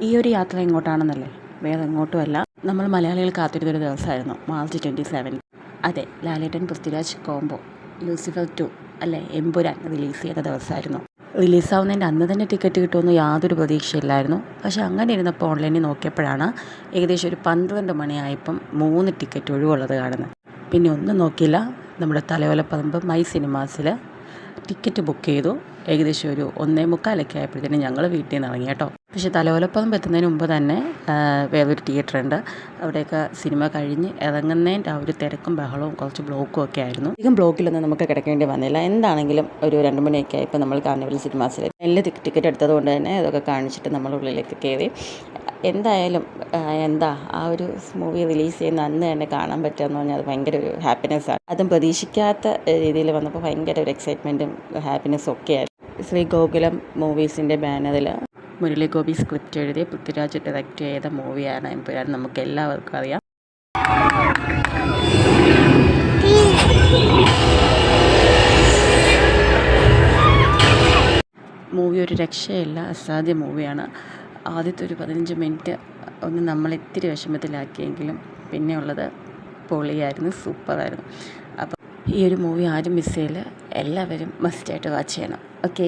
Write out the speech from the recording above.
ഈ ഒരു യാത്ര എങ്ങോട്ടാണെന്നല്ലേ? വേറെ എങ്ങോട്ടുമല്ല, നമ്മൾ മലയാളികൾ കാത്തിരുന്നൊരു ദിവസമായിരുന്നു മാർച്ച് 27. അതെ, ലാലേട്ടൻ പൃഥ്വിരാജ് കോംബോ ലൂസിഫർ 2 അല്ലേ, എമ്പുരാൻ റിലീസ് ചെയ്ത ദിവസമായിരുന്നു. റിലീസാവുന്നതിൻ്റെ അന്ന് തന്നെ ടിക്കറ്റ് കിട്ടുമെന്ന് യാതൊരു പ്രതീക്ഷയില്ലായിരുന്നു. പക്ഷേ അങ്ങനെ ഇരുന്നപ്പോൾ ഓൺലൈനിൽ നോക്കിയപ്പോഴാണ് ഏകദേശം ഒരു 12 മണിയായപ്പം 3 ടിക്കറ്റ് ഒഴിവുള്ളത് കാണുന്നത്. പിന്നെ ഒന്നും നോക്കിയില്ല, നമ്മുടെ തലയോലപ്പറമ്പ് മൈ സിനിമാസിൽ ടിക്കറ്റ് ബുക്ക് ചെയ്തു. ഏകദേശം ഒരു 1:45 ആയപ്പോഴത്തേനും ഞങ്ങൾ വീട്ടിൽ നിന്ന് ഇറങ്ങി കേട്ടോ. പക്ഷേ തലയോലപ്പറമ്പ് എത്തുന്നതിന് മുമ്പ് തന്നെ വേറൊരു തിയേറ്ററുണ്ട്. അവിടെയൊക്കെ സിനിമ കഴിഞ്ഞ് ഇറങ്ങുന്നതിൻ്റെ ആ ഒരു തിരക്കും ബഹളവും കുറച്ച് ബ്ലോക്കും ഒക്കെ ആയിരുന്നു. അധികം ബ്ലോക്കിലൊന്നും നമുക്ക് കിടക്കേണ്ടി വന്നില്ല. എന്താണെങ്കിലും ഒരു 2 മണിയൊക്കെ ആയപ്പോൾ നമ്മൾ കാർണിവൽ സിനിമാസിൽ എല്ലാ ടിക്കറ്റ് എടുത്തത് കൊണ്ട് തന്നെ അതൊക്കെ കാണിച്ചിട്ട് നമ്മൾ ഉള്ളിലേക്ക് കയറി. എന്തായാലും ആ ഒരു മൂവി റിലീസ് ചെയ്യുന്ന അന്ന് തന്നെ കാണാൻ പറ്റുകയെന്ന് പറഞ്ഞാൽ അത് ഭയങ്കര ഒരു ഹാപ്പിനെസ്സാണ്. അതും പ്രതീക്ഷിക്കാത്ത രീതിയിൽ വന്നപ്പോൾ ഭയങ്കര ഒരു എക്സൈറ്റ്മെൻറ്റും ഹാപ്പിനെസ്സും ഒക്കെയായിരുന്നു. ശ്രീ ഗോകുലം മൂവീസിൻ്റെ ബാനറിൽ മുരളി ഗോപി സ്ക്രിപ്റ്റ് എഴുതി പൃഥ്വിരാജ് ഡയറക്റ്റ് ചെയ്ത മൂവിയാണ് എമ്പുരാൻ. നമുക്ക് എല്ലാവർക്കും അറിയാം. മൂവി ഒരു രക്ഷയില്ല, അസാധ്യ മൂവിയാണ്. ആദ്യത്തെ ഒരു 15 മിനിറ്റ് ഒന്ന് നമ്മളിത്തിരി വിഷമത്തിലാക്കിയെങ്കിലും പിന്നെ ഉള്ളത് പൊളിയായിരുന്നു, സൂപ്പറായിരുന്നു. അപ്പോൾ ഈ ഒരു മൂവി ആരും മിസ് ചെയ്യില്ല, എല്ലാവരും മസ്റ്റായിട്ട് വാച്ച് ചെയ്യണം. ഓക്കെ.